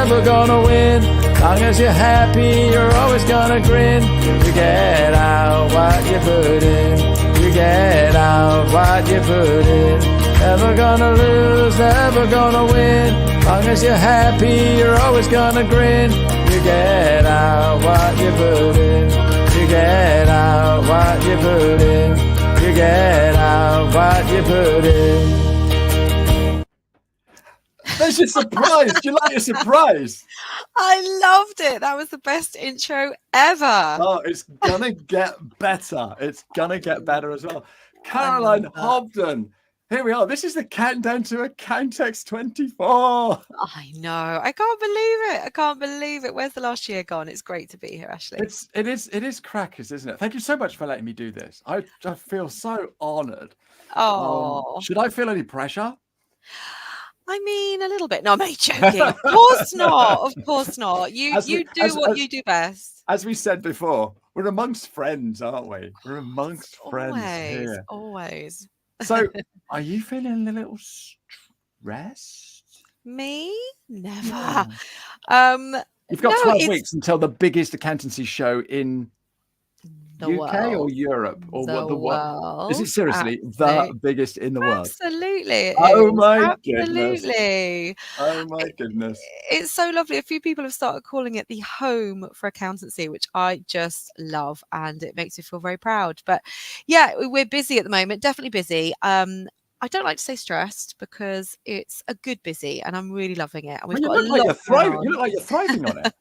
never gonna win. Long as you're happy, you're always gonna grin. You get out what you put in. You get out what you put in. Never gonna lose, never gonna win. Long as you're happy, you're always gonna grin. You get out what you put in. You get out what you put in. You get out what you put in. There's your surprise. Do you like your surprise? I loved it. That was the best intro ever. Oh, it's gonna get better. It's gonna get better as well. Caroline Hobden. Here we are. This is the countdown to Accountex 24. I know. I can't believe it. I can't believe it. Where's the last year gone? It's great to be here, Ashley. It is crackers, isn't it? Thank you so much for letting me do this. I feel so honoured. Oh, should I feel any pressure? I mean, a little bit. No, I'm only joking. Of course not. Of course not. You do what you do best. As we said before, we're amongst friends, aren't we? We're amongst friends here. Always. So, are you feeling a little stressed? Me? Never. Yeah. You've got 12 weeks until the biggest accountancy show in the UK world. Or Europe or the world. Is it seriously the biggest in the world? Absolutely. Oh my Absolutely. goodness. Oh my goodness. It's so lovely. A few people have started calling it the home for accountancy, which I just love, and it makes me feel very proud. But yeah, we're busy at the moment, definitely busy. I don't like to say stressed because it's a good busy and I'm really loving it. And we've got a lot you're thriving. You look like you're thriving on it.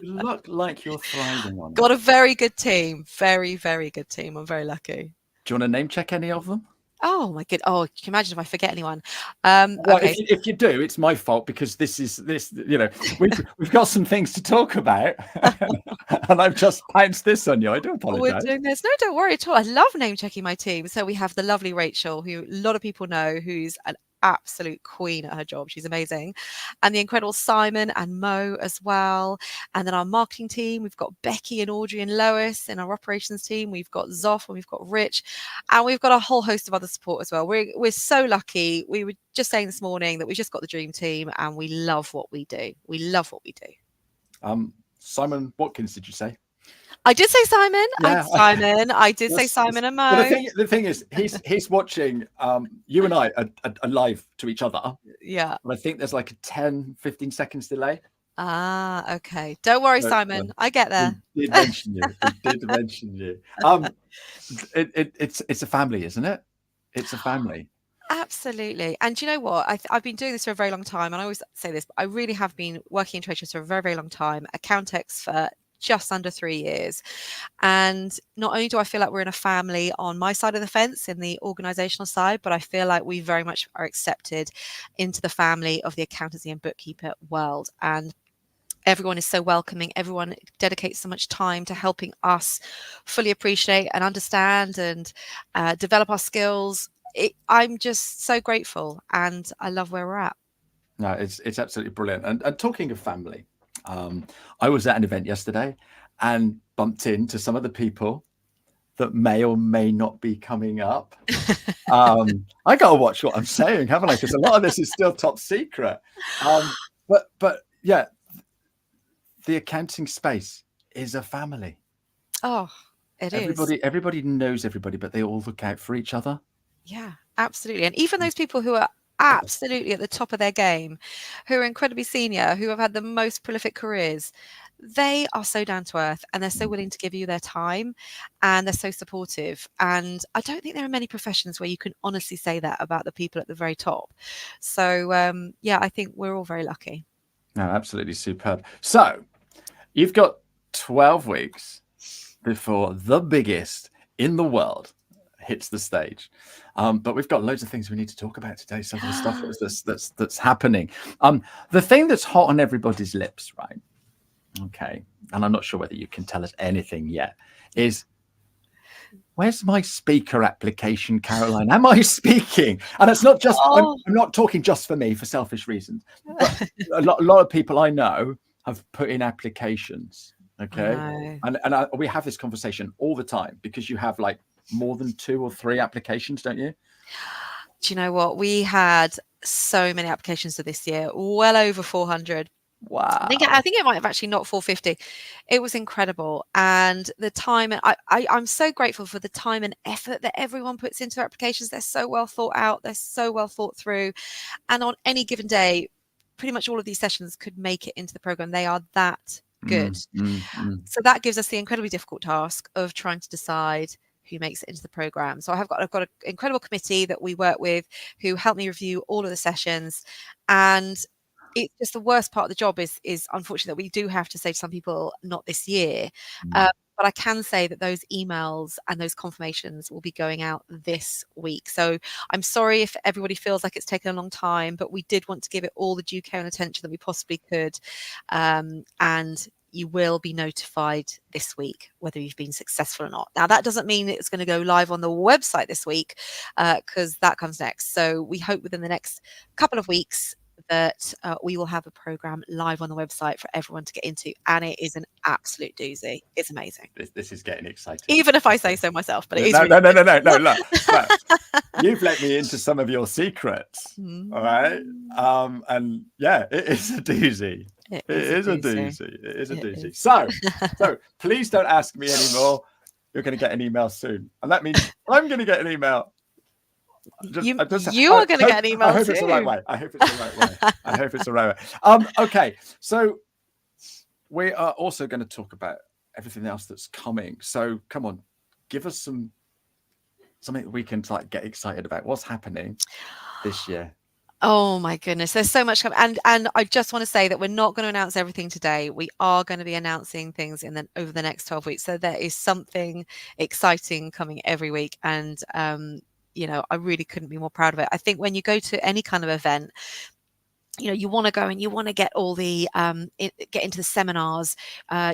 You look like you're thriving on it. Got a very good team. Very, very good team. I'm very lucky. Do you want to name check any of them? Oh my good. Oh, can you imagine if I forget anyone? Well, okay. if you do, it's my fault because we've got some things to talk about, and I've just pounced this on you. I do apologize. We're doing this. No, don't worry at all. I love name checking my team. So we have the lovely Rachel, who a lot of people know, who's an absolute queen at her job. She's amazing. And the incredible Simon and Mo as well. And then our marketing team, we've got Becky and Audrey and Lois. In our operations team, we've got Zoff and we've got Rich, and we've got a whole host of other support as well. We're so lucky. We were just saying this morning that we just got the dream team and we love what we do. We love what we do. Simon Watkins, did you say? I did say Simon. Yeah. I did say Simon and Mo. The thing is, he's watching you and I are live to each other. Yeah. And I think there's like a 10-15 seconds delay. Ah, okay. Don't worry, Simon. I get there. He did mention you. He did mention you. It's a family, isn't it? It's a family. Absolutely. And do you know what? I've been doing this for a very long time. And I always say this, but I really have been working in trade shows for a very, very long time. Accountex for just under 3 years. And not only do I feel like we're in a family on my side of the fence in the organizational side, but I feel like we very much are accepted into the family of the accountancy and bookkeeper world. And everyone is so welcoming. Everyone dedicates so much time to helping us fully appreciate and understand and develop our skills. I'm just so grateful and I love where we're at. No, it's absolutely brilliant. And talking of family, I was at an event yesterday and bumped into some of the people that may or may not be coming up. I got to watch what I'm saying, haven't I? Because a lot of this is still top secret. But yeah, the accounting space is a family. Oh, it is. Everybody knows everybody, but they all look out for each other. Yeah, absolutely. And even those people who are absolutely at the top of their game, who are incredibly senior, who have had the most prolific careers, they are so down to earth and they're so willing to give you their time and they're so supportive. And I don't think there are many professions where you can honestly say that about the people at the very top. So yeah, I think we're all very lucky. No, absolutely superb. So you've got 12 weeks before the biggest in the world hits the stage, but we've got loads of things we need to talk about today. Some of the stuff that's happening. The thing that's hot on everybody's lips, right? Okay, and I'm not sure whether you can tell us anything yet. Is where's my speaker application, Caroline? Am I speaking? And it's not just I'm not talking just for me for selfish reasons. But a lot of people I know have put in applications. Okay, and we have this conversation all the time because you have like more than 2 or 3 applications, don't you? Do you know what? We had so many applications for this year, well over 400. Wow. I think it might have actually knocked 450. It was incredible. And the time, and I'm so grateful for the time and effort that everyone puts into their applications. They're so well thought out. They're so well thought through. And on any given day, pretty much all of these sessions could make it into the program. They are that good. So that gives us the incredibly difficult task of trying to decide who makes it into the program. So I've got an incredible committee that we work with who help me review all of the sessions. And it's just the worst part of the job is unfortunately that we do have to say to some people, not this year. But I can say that those emails and those confirmations will be going out this week. So I'm sorry if everybody feels like it's taken a long time, but we did want to give it all the due care and attention that we possibly could. And you will be notified this week whether you've been successful or not. Now, that doesn't mean it's going to go live on the website this week, because that comes next. So we hope within the next couple of weeks that we will have a program live on the website for everyone to get into, and it is an absolute doozy. It's amazing. This is getting exciting. Even if I say so myself, but it is. No. Look, you've let me into some of your secrets. All right. And yeah, it is a doozy. It is a doozy. So please don't ask me anymore. You're going to get an email soon, and that means I'm going to get an email. You are going to get an email. I hope it's the right way. I hope it's the right way. Okay, so we are also going to talk about everything else that's coming. So come on, give us something that we can get excited about. What's happening this year? Oh my goodness, there's so much coming. And I just want to say that we're not going to announce everything today. We are going to be announcing things over the next 12 weeks. So there is something exciting coming every week. And I really couldn't be more proud of it. I think when you go to any kind of event, you want to go and you want to get all the get into the seminars.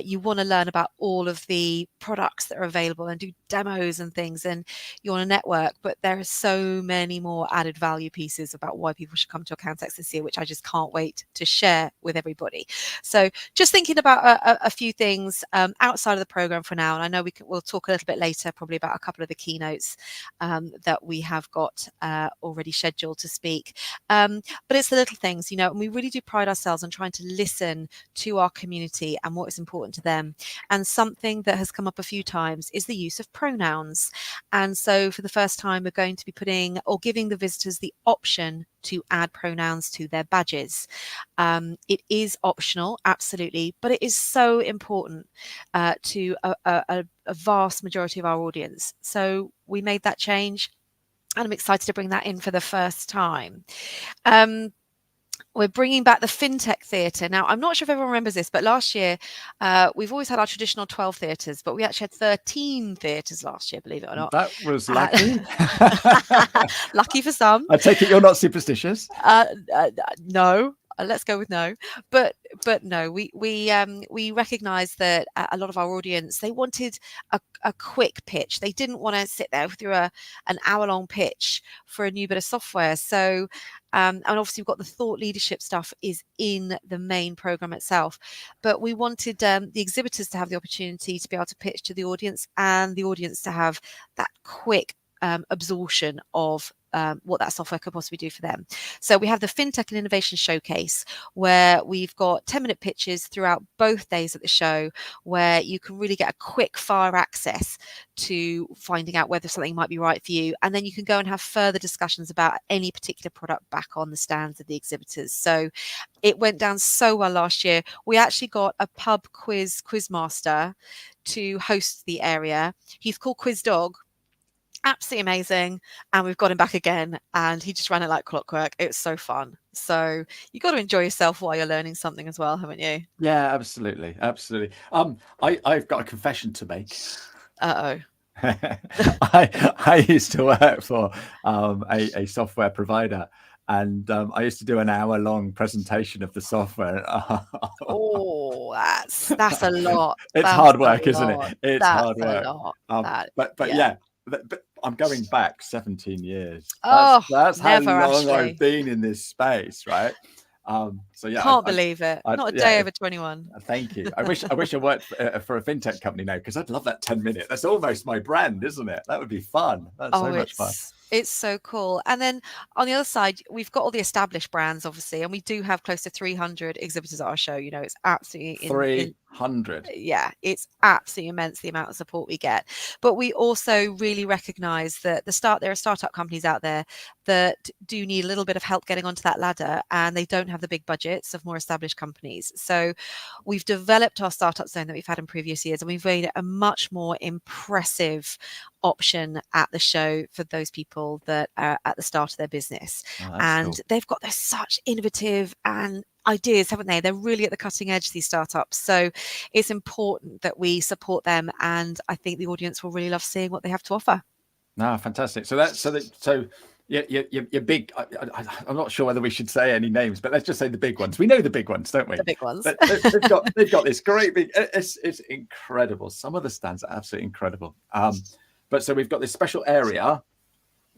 You want to learn about all of the products that are available and do demos and things, and you want to network. But there are so many more added value pieces about why people should come to Accountex this year, which I just can't wait to share with everybody. So just thinking about a few things outside of the program for now, and I know we'll talk a little bit later probably about a couple of the keynotes that we have got already scheduled to speak. But it's the little things, and we really do pride ourselves on trying to listen to our community and what is important to them. And something that has come up a few times is the use of pronouns. And so for the first time, we're going to be giving the visitors the option to add pronouns to their badges. It is optional, absolutely, but it is so important to a vast majority of our audience. So we made that change, and I'm excited to bring that in for the first time. We're bringing back the FinTech Theatre. Now, I'm not sure if everyone remembers this, but last year, we've always had our traditional 12 theatres, but we actually had 13 theatres last year, believe it or not. That was lucky. Lucky for some. I take it you're not superstitious? No. Let's go with no, but no, we recognise that a lot of our audience, they wanted a quick pitch. They didn't want to sit there through an hour-long pitch for a new bit of software. So, and obviously we've got the thought leadership stuff is in the main program itself, but we wanted the exhibitors to have the opportunity to be able to pitch to the audience, and the audience to have that quick absorption of what that software could possibly do for them. So we have the FinTech and Innovation Showcase, where we've got 10-minute pitches throughout both days of the show, where you can really get a quick fire access to finding out whether something might be right for you. And then you can go and have further discussions about any particular product back on the stands of the exhibitors. So it went down so well last year. We actually got a pub quizmaster to host the area. He's called Quiz Dog. Absolutely amazing, and we've got him back again, and he just ran it like clockwork. It was so fun. So you got to enjoy yourself while you're learning something as well, haven't you? Yeah, absolutely. I've got a confession to make. I used to work for a software provider, and I used to do an hour-long presentation of the software. Oh, that's a lot. It's hard work, isn't it? It's hard work. But yeah. But I'm going back 17 years. That's how long I've been in this space, right? So yeah, can't believe it. Not a day over 21. Thank you. I wish I worked for a fintech company now, because I'd love that 10-minute. That's almost my brand, isn't it? That would be fun. That's so much fun. It's so cool. And then on the other side, we've got all the established brands, obviously, and we do have close to 300 exhibitors at our show. You know, it's absolutely in 300. yeah, it's absolutely immense the amount of support we get. But we also really recognize that there are startup companies out there that do need a little bit of help getting onto that ladder, and they don't have the big budgets of more established companies. So we've developed our startup zone that we've had in previous years, and we've made it a much more impressive option at the show for those people that are at the start of their business. And Cool. they've got such innovative and ideas, haven't they? They're really at the cutting edge, these startups. So it's important that we support them, and I think the audience will really love seeing what they have to offer. No, fantastic. So yeah, you're big. I'm not sure whether we should say any names, but let's just say the big ones. We know the big ones, don't we? The big ones. They've got this great big. It's incredible. Some of the stands are absolutely incredible. But so we've got this special area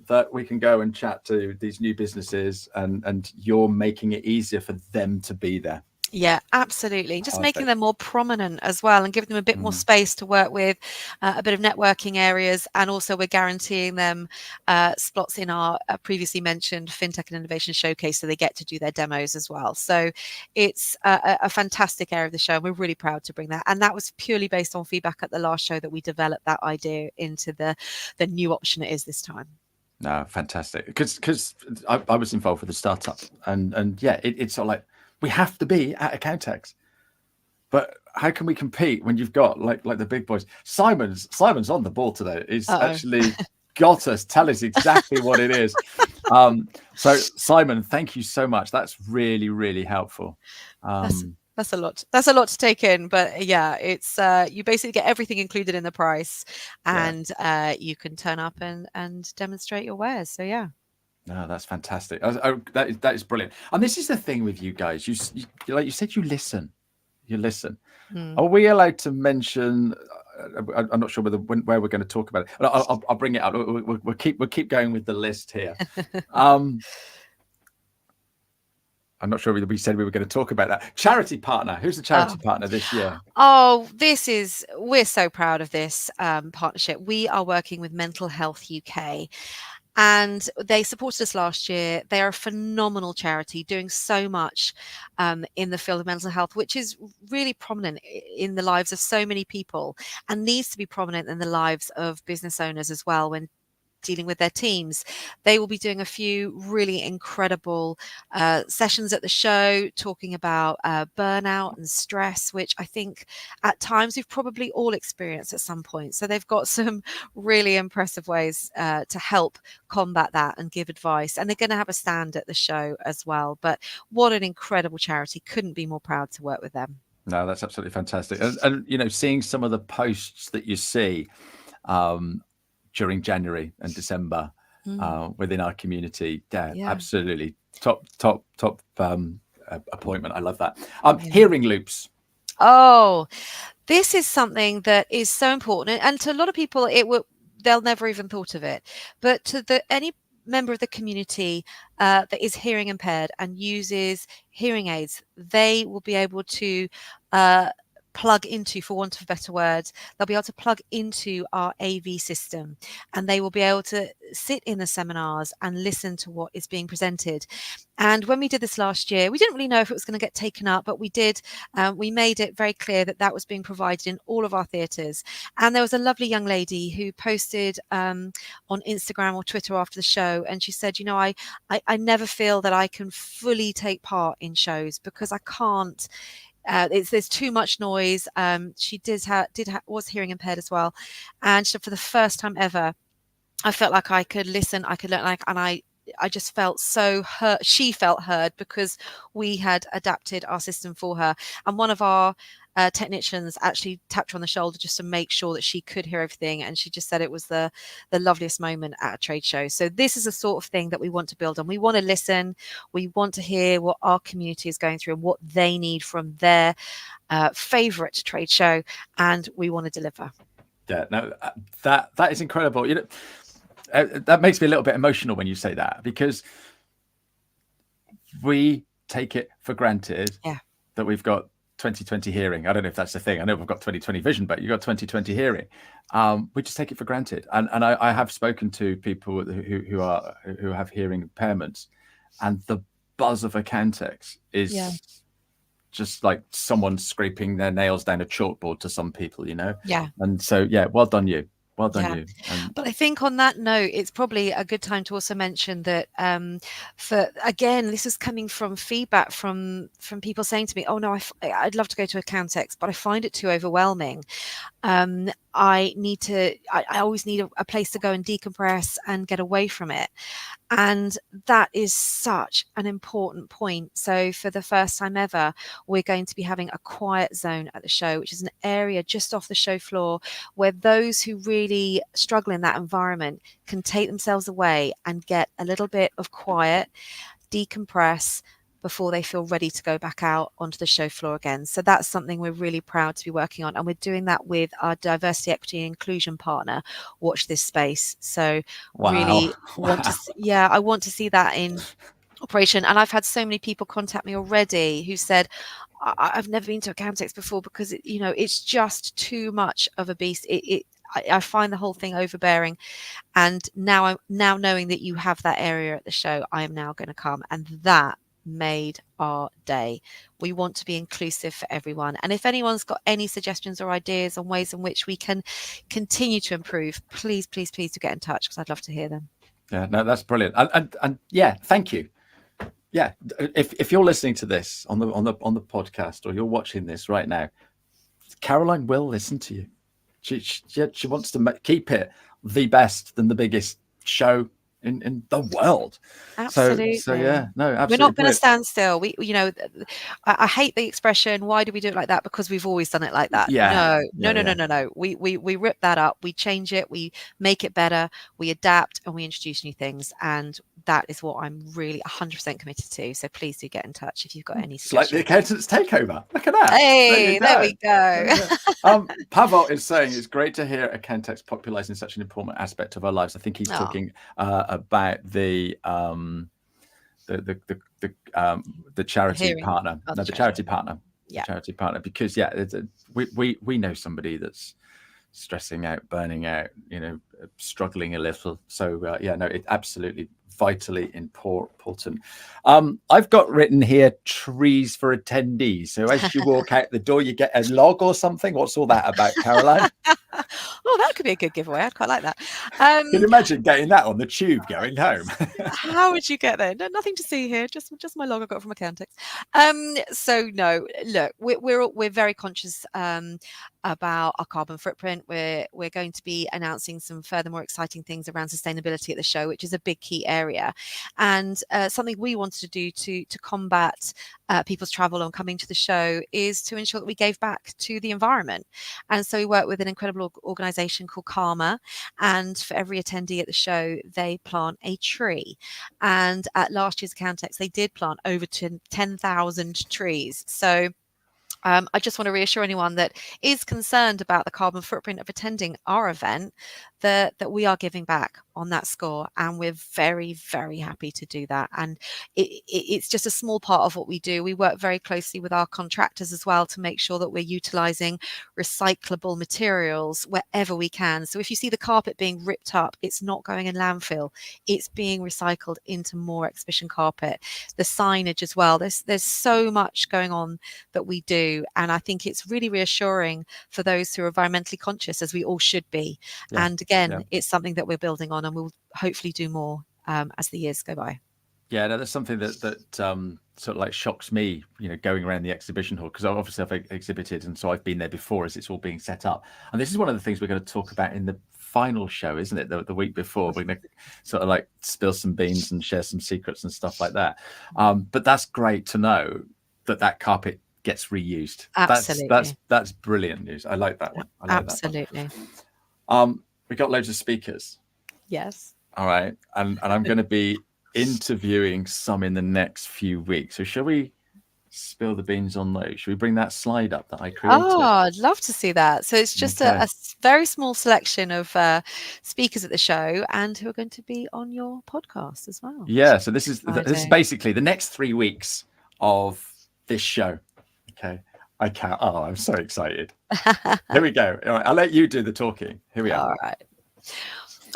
that we can go and chat to these new businesses, and you're making it easier for them to be there. Yeah, absolutely. Just making Perfect. them more prominent as well, and giving them a bit more space to work with, a bit of networking areas, and also we're guaranteeing them spots in our previously mentioned FinTech and Innovation Showcase, so they get to do their demos as well. So it's a fantastic area of the show, and we're really proud to bring that. And that was purely based on feedback at the last show that we developed that idea into the new option it is this time. No, fantastic. Because I was involved with a startup, and yeah, it's sort of like, we have to be at Accountex, but how can we compete when you've got like the big boys? Simon's on the ball today. He's actually got us. Tell us exactly what it is. So Simon, thank you so much. That's really, really helpful. That's a lot. That's a lot to take in, but yeah, it's you basically get everything included in the price, and you can turn up and demonstrate your wares. So yeah. No, that's fantastic. That is brilliant. And this is the thing with you guys. You like you said, you listen. Are we allowed to mention? I'm not sure where we're going to talk about it. I'll bring it up. We'll keep going with the list here. I'm not sure whether we said we were going to talk about that. Charity partner. Who's the charity partner this year? Oh, we're so proud of this partnership. We are working with Mental Health UK. And they supported us last year. They are a phenomenal charity doing so much in the field of mental health, which is really prominent in the lives of so many people and needs to be prominent in the lives of business owners as well when dealing with their teams. They will be doing a few really incredible sessions at the show talking about burnout and stress, which I think at times we've probably all experienced at some point. So they've got some really impressive ways to help combat that and give advice. And they're going to have a stand at the show as well. But what an incredible charity. Couldn't be more proud to work with them. No, that's absolutely fantastic. And you know, seeing some of the posts that you see during January and December within our community, absolutely top appointment. I love that. Hearing loops. Oh, this is something that is so important, and to a lot of people they'll never even thought of it, but to any member of the community that is hearing impaired and uses hearing aids, they will be able to plug into, for want of a better word, they'll be able to plug into our AV system, and they will be able to sit in the seminars and listen to what is being presented. And when we did this last year, we didn't really know if it was going to get taken up, but we did. We made it very clear that was being provided in all of our theatres. And there was a lovely young lady who posted on Instagram or Twitter after the show, and she said, you know, I never feel that I can fully take part in shows because I can't. There's too much noise. She was hearing impaired as well, and so for the first time ever, I felt like I could listen, I could learn, and I just felt so hurt. She felt heard because we had adapted our system for her, and one of our technicians actually tapped her on the shoulder just to make sure that she could hear everything, and she just said it was the loveliest moment at a trade show. So this is the sort of thing that we want to build on. We want to listen, we want to hear what our community is going through and what they need from their favorite trade show, and we want to deliver. Yeah, no, that is incredible. You know, that makes me a little bit emotional when you say that, because we take it for granted that we've got 2020 hearing. I don't know if that's the thing. I know we've got 2020 vision, but you've got 2020 hearing. We just take it for granted. And I have spoken to people who have hearing impairments, and the buzz of Accountex is just like someone scraping their nails down a chalkboard to some people, Yeah. And so, well done you. Well done, you. But I think on that note, it's probably a good time to also mention that again, this is coming from feedback from people saying to me, oh no, I'd love to go to Accountex, but I find it too overwhelming. I always need a place to go and decompress and get away from it. And that is such an important point. So for the first time ever, we're going to be having a quiet zone at the show, which is an area just off the show floor where those who really struggle in that environment can take themselves away and get a little bit of quiet, decompress, before they feel ready to go back out onto the show floor again. So that's something we're really proud to be working on. And we're doing that with our diversity, equity and inclusion partner, Watch This Space. So really I want to see that in operation. And I've had so many people contact me already who said, I've never been to Accountex before because it's just too much of a beast. I find the whole thing overbearing. And now knowing that you have that area at the show, I am now going to come. And that made our day. We want to be inclusive for everyone. And if anyone's got any suggestions or ideas on ways in which we can continue to improve, please do get in touch, because I'd love to hear them. Yeah, no, that's brilliant. And yeah, thank you. Yeah, if you're listening to this on the podcast, or you're watching this right now, Caroline will listen to you. She wants to keep it the best and the biggest show in the world. Absolutely. So yeah, no, absolutely. We're not going to stand still. I hate the expression, why do we do it like that? Because we've always done it like that. No. We rip that up, we change it, we make it better, we adapt, and we introduce new things. And that is what I'm really 100% committed to. So please do get in touch if you've got any suggestions. It's like the Accountants Takeover. Look at that. Hey, there we go. Pavel is saying it's great to hear Accountex popularizing such an important aspect of our lives. I think he's talking about the charity partner. The charity partner. Yeah. Charity partner, because we know somebody that's stressing out, burning out, struggling a little. So it's absolutely vitally important. I've got written here trees for attendees. So as you walk out the door, you get a log or something. What's all that about, Caroline? Oh, that could be a good giveaway. I'd quite like that. Can you imagine getting that on the tube going home? How would you get there? No, nothing to see here. Just my log I got from Accountex. So no, look, we're very conscious about our carbon footprint. We're going to be announcing some further more exciting things around sustainability at the show, which is a big key area, and something we wanted to do to combat people's travel on coming to the show is to ensure that we gave back to the environment. And so we work with an incredible organization called Karma, and for every attendee at the show they plant a tree. And at last year's Accountex they did plant over 10,000 trees. So I just want to reassure anyone that is concerned about the carbon footprint of attending our event that we are giving back on that score, and we're very, very happy to do that. And it's just a small part of what we do. We work very closely with our contractors as well to make sure that we're utilizing recyclable materials wherever we can. So if you see the carpet being ripped up, it's not going in landfill, it's being recycled into more exhibition carpet. The signage as well, there's so much going on that we do, and I think it's really reassuring for those who are environmentally conscious, as we all should be. And again, it's something that we're building on, and we'll hopefully do more as the years go by. Yeah, no, that's something that sort of like shocks me, going around the exhibition hall, because obviously I've exhibited, and so I've been there before as it's all being set up. And this is one of the things we're going to talk about in the final show, isn't it? The week before, we're going to sort of like spill some beans and share some secrets and stuff like that. But that's great to know that carpet gets reused. Absolutely. That's brilliant news. I like that one. Absolutely. We got loads of speakers. Yes. All right. And I'm going to be interviewing some in the next few weeks. So shall we spill the beans on those? Should we bring that slide up that I created? Oh, I'd love to see that. So it's just a very small selection of speakers at the show, and who are going to be on your podcast as well. Yeah. So this is basically the next 3 weeks of this show. Okay. I can't. Oh, I'm so excited. Here we go. All right, I'll let you do the talking. Here we are. All right.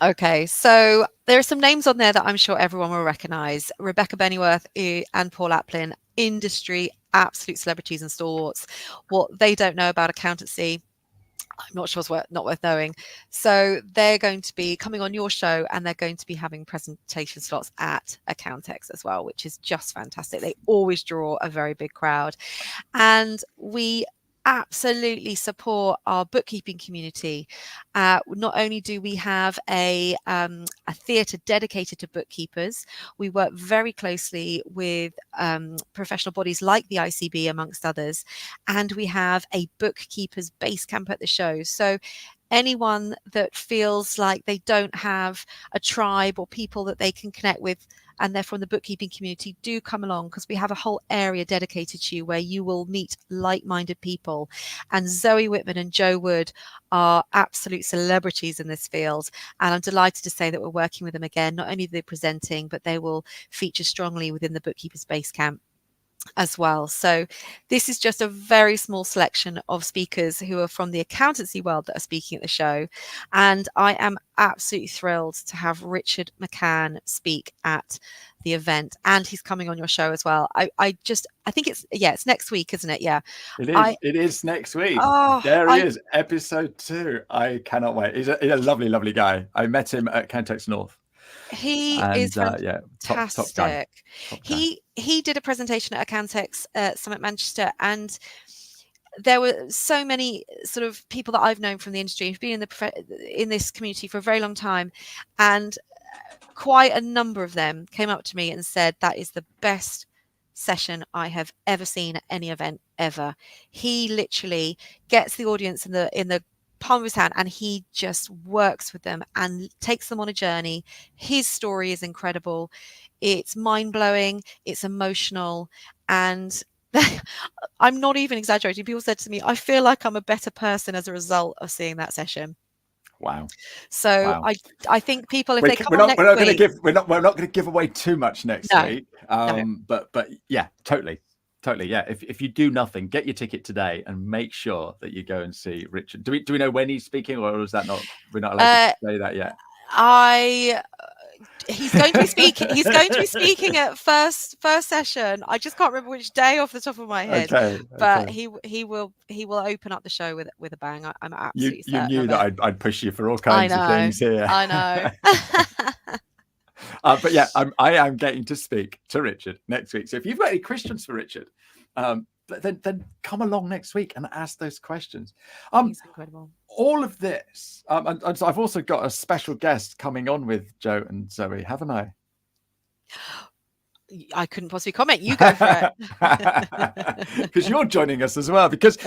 Okay, so there are some names on there that I'm sure everyone will recognise. Rebecca Bennyworth and Paul Aplin, industry absolute celebrities and stalwarts. What they don't know about accountancy, I'm not sure it's not worth knowing. So they're going to be coming on your show, and they're going to be having presentation slots at Accountex as well, which is just fantastic. They always draw a very big crowd. And we absolutely support our bookkeeping community. Not only do we have a theatre dedicated to bookkeepers, we work very closely with professional bodies like the ICB, amongst others, and we have a bookkeepers base camp at the show. So anyone that feels like they don't have a tribe or people that they can connect with, and they're from the bookkeeping community, do come along, because we have a whole area dedicated to you where you will meet like-minded people. And Zoe Whitman and Joe Wood are absolute celebrities in this field. And I'm delighted to say that we're working with them again. Not only are they presenting, but they will feature strongly within the Bookkeepers Base Camp as well. So this is just a very small selection of speakers who are from the accountancy world that are speaking at the show. And I am absolutely thrilled to have Richard McCann speak at the event, and he's coming on your show as well. I think it's next week, isn't it? Yeah, it is next week. There he is, episode 2. I cannot wait. He's a lovely, lovely guy. I met him at Accountex North. He is fantastic. Top guy. He did a presentation at Accountex Summit Manchester, and there were so many sort of people that I've known from the industry who've been in this community for a very long time, and quite a number of them came up to me and said that is the best session I have ever seen at any event ever. He literally gets the audience in the palm of his hand, and he just works with them and takes them on a journey. His story is incredible. It's mind-blowing, it's emotional, and I'm not even exaggerating. People said to me, I feel like I'm a better person as a result of seeing that session. Wow. So wow. I think people, if they come on next week, we're not going to give away too much next week. But yeah, totally. Yeah. If you do nothing, get your ticket today and make sure that you go and see Richard. Do we know when he's speaking, or is that not? We're not allowed to say that yet. He's going to be speaking. He's going to be speaking at first session. I just can't remember which day off the top of my head. But he will open up the show with a bang. I'm absolutely certain. You knew that I'd push you for all kinds of things here. I know. But yeah, I am getting to speak to Richard next week. So if you've got any questions for Richard, then come along next week and ask those questions. He's incredible. All of this, and so I've also got a special guest coming on with Joe and Zoe, haven't I? I couldn't possibly comment. You go for it. Because you're joining us as well. Because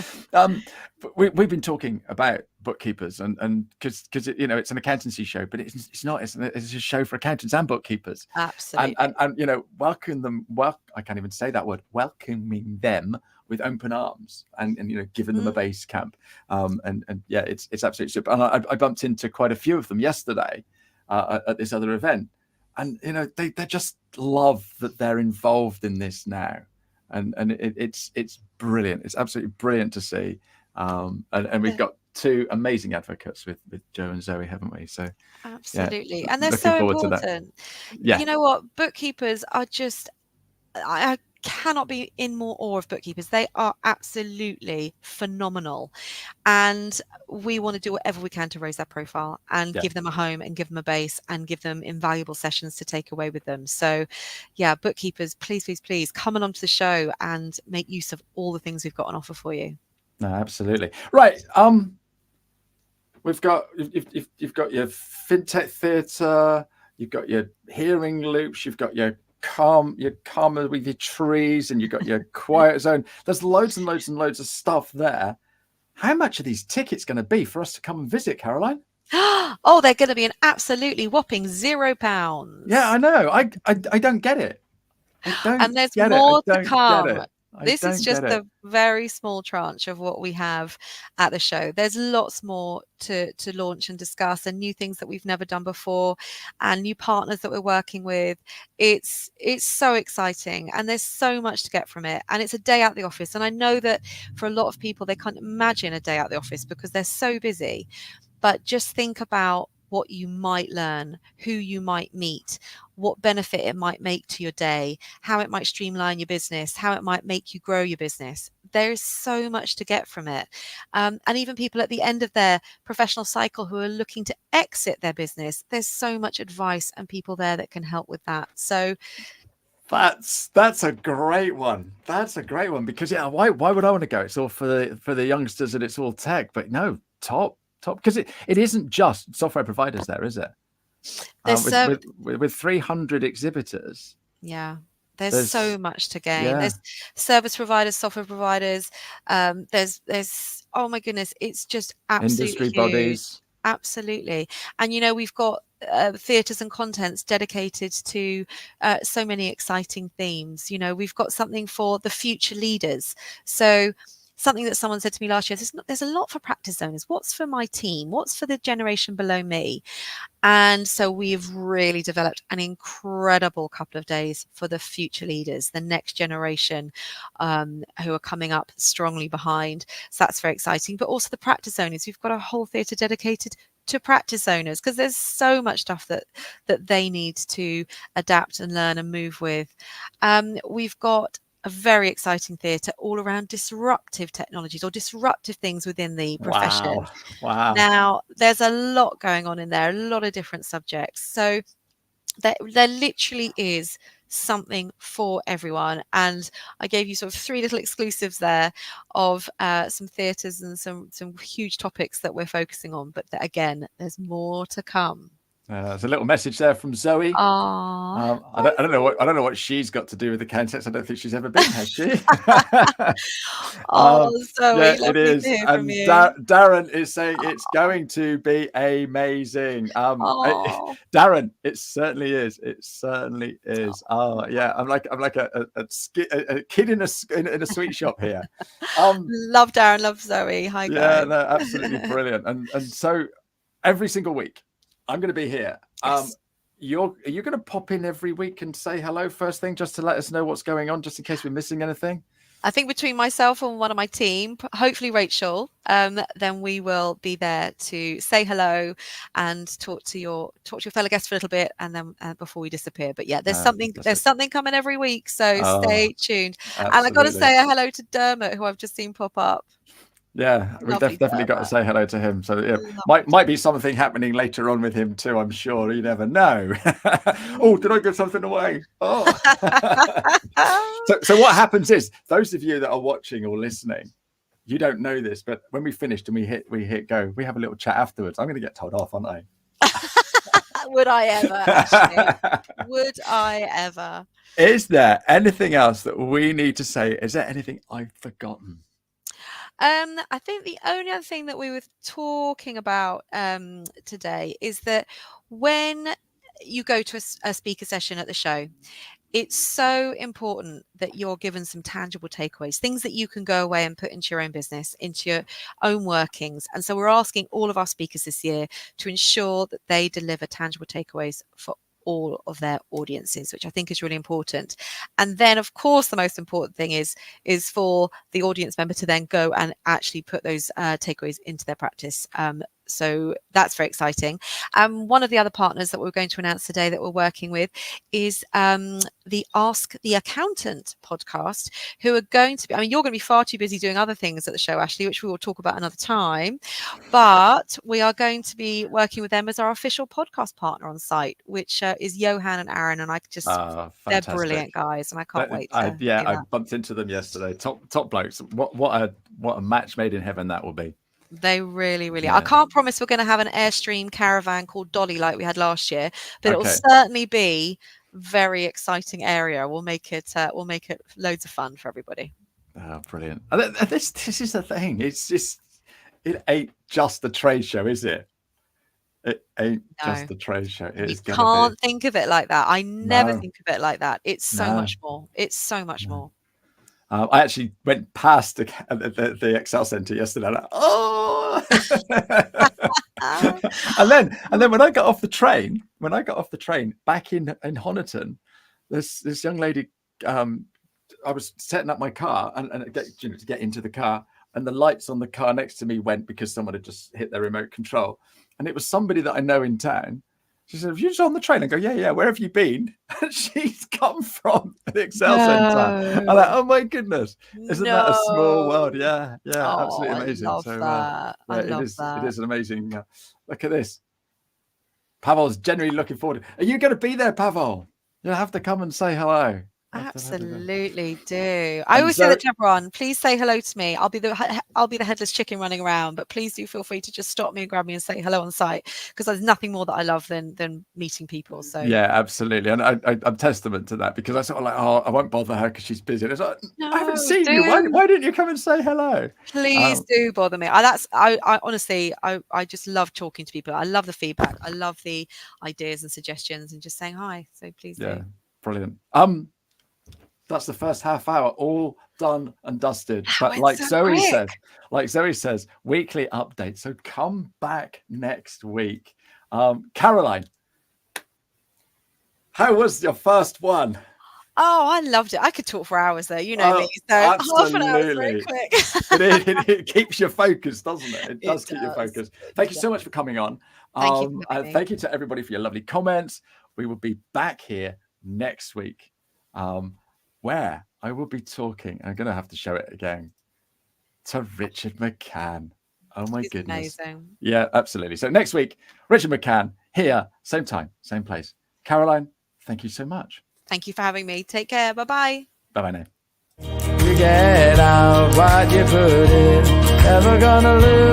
we've been talking about bookkeepers, and because it's an accountancy show, but it's not. It's a show for accountants and bookkeepers. Absolutely. And welcome them. Well, I can't even say that word. Welcoming them with open arms, and giving them a base camp. And yeah, it's absolutely super. And I bumped into quite a few of them yesterday at this other event. And they just love that they're involved in this now, and it's brilliant. It's absolutely brilliant to see. And we've got 2 amazing advocates with Joe and Zoe, haven't we? So absolutely, yeah, and they're so important. Yeah, you know what? Bookkeepers are just. I cannot be in more awe of bookkeepers. They are absolutely phenomenal, and we want to do whatever we can to raise their profile and give them a home and give them a base and give them invaluable sessions to take away with them. So yeah, bookkeepers, please come along to the show and make use of all the things we've got on offer for you. No, absolutely right. We've got you've got your fintech theatre, you've got your hearing loops, you've got your calmer with your trees, and you've got your quiet zone. There's loads and loads and loads of stuff there. How much are these tickets going to be for us to come and visit, Caroline? Oh, they're going to be an absolutely whopping £0. Yeah, I know. I don't get it. And there's more to come. This is just get it. a very small tranche of what we have at the show. There's lots more to launch and discuss, and new things that we've never done before, and new partners that we're working with. It's so exciting, and there's so much to get from it. And it's a day out the office. And I know that for a lot of people, they can't imagine a day out the office because they're so busy. But just think about what you might learn, who you might meet, what benefit it might make to your day, how it might streamline your business, how it might make you grow your business. There is so much to get from it. And even people at the end of their professional cycle who are looking to exit their business, there's so much advice and people there that can help with that. So that's a great one. That's a great one, because why would I want to go? It's all for the youngsters and it's all tech, but no, top, because it isn't just software providers there, is it? With 300 exhibitors. Yeah, there's so much to gain. Yeah. There's service providers, software providers. There's oh my goodness, it's just absolutely industry huge. bodies. Absolutely. And we've got theatres and contents dedicated to so many exciting themes. We've got something for the future leaders. So something that someone said to me last year, there's a lot for practice owners. What's for my team? What's for the generation below me? And so we've really developed an incredible couple of days for the future leaders, the next generation who are coming up strongly behind. So that's very exciting. But also the practice owners. We've got a whole theatre dedicated to practice owners, because there's so much stuff that they need to adapt and learn and move with. We've got a very exciting theatre all around disruptive technologies or disruptive things within the profession. Wow. Now, there's a lot going on in there, a lot of different subjects. So there literally is something for everyone. And I gave you sort of 3 little exclusives there of some theatres and some huge topics that we're focusing on. But again, there's more to come. There's a little message there from Zoe. I don't know what she's got to do with Accountex. I don't think she's ever been, has she? Zoe, yeah, lovely it is. to hear And from you. Darren is saying it's going to be amazing. Darren, it certainly is. It certainly is. Oh yeah, I'm like a kid in a sweet shop here. Love Darren, love Zoe. Hi guys. Yeah, no, absolutely brilliant. And so every single week I'm going to be here. Yes. Are you going to pop in every week and say hello first thing, just to let us know what's going on, just in case we're missing anything? I think between myself and one of my team, hopefully Rachel, then we will be there to say hello and talk to your fellow guests for a little bit, and then before we disappear. But yeah, there's something coming every week, so stay tuned. Absolutely. And I got to say a hello to Dermot, who I've just seen pop up. Yeah, we've definitely got to say hello to him. So yeah, might be something happening later on with him too, I'm sure. You never know. Oh, did I give something away? Oh. So what happens is, those of you that are watching or listening, you don't know this, but when we finished and we hit go, we have a little chat afterwards. I'm going to get told off, aren't I? Would I ever, actually? Would I ever? Is there anything else that we need to say? Is there anything I've forgotten? I think the only other thing that we were talking about today is that when you go to a speaker session at the show, it's so important that you're given some tangible takeaways, things that you can go away and put into your own business, into your own workings. And so we're asking all of our speakers this year to ensure that they deliver tangible takeaways for all of their audiences, which I think is really important. And then, of course, the most important thing is for the audience member to then go and actually put those takeaways into their practice. So that's very exciting. One of the other partners that we're going to announce today that we're working with is the Ask the Accountant podcast, who are going to be, you're going to be far too busy doing other things at the show, Ashley, which we will talk about another time. But we are going to be working with them as our official podcast partner on site, which is Johan and Aaron. And they're brilliant guys, and I can't wait. I bumped into them yesterday. Top blokes. What a match made in heaven that will be. They really, really are. I can't promise we're going to have an Airstream caravan called Dolly like we had last year, but it will certainly be very exciting area. We'll make it loads of fun for everybody. Oh, brilliant. This is the thing. It ain't just a trade show, is it? It ain't just a trade show. You can't think of it like that. I never think of it like that. It's so much more. It's so much more. I actually went past the Excel Center yesterday. Like, oh, and then when I got off the train, back in Honiton, this young lady, I was setting up my car and to get into the car, and the lights on the car next to me went because someone had just hit their remote control, and it was somebody that I know in town. She said, "Have you just on the train?" I go, "Yeah. Where have you been?" And she's come from the Excel Center. I'm like, "Oh my goodness, isn't that a small world?" Yeah, absolutely amazing. I love that. I love that. It is an amazing. Look at this. Pavel's genuinely looking forward. Are you going to be there, Pavel? You'll have to come and say hello. Absolutely do. I always say that to everyone, please say hello to me. I'll be the headless chicken running around, but please do feel free to just stop me and grab me and say hello on site, because there's nothing more that I love than meeting people. So yeah, absolutely. And I'm testament to that, because I sort of like, oh, I won't bother her because she's busy. And it's like, no, I haven't seen you. Why didn't you come and say hello? Please do bother me. I honestly, I just love talking to people. I love the feedback. I love the ideas and suggestions and just saying hi. So please do. Brilliant. That's the first half hour all done and dusted. But like Zoe says, weekly update. So come back next week. Caroline, how was your first one? Oh, I loved it. I could talk for hours though. You know me. So absolutely. half an hour is very quick. it keeps you focused, doesn't it? It does keep you focused. Thank you so much for coming on. Thank you to everybody for your lovely comments. We will be back here next week, where I will be talking. I'm going to have to show it again, to Richard McCann. Oh my goodness. Amazing. Yeah, absolutely. So next week, Richard McCann here, same time, same place. Caroline, thank you so much. Thank you for having me. Take care. Bye-bye. Bye-bye now. You get out what you put in, never gonna lose.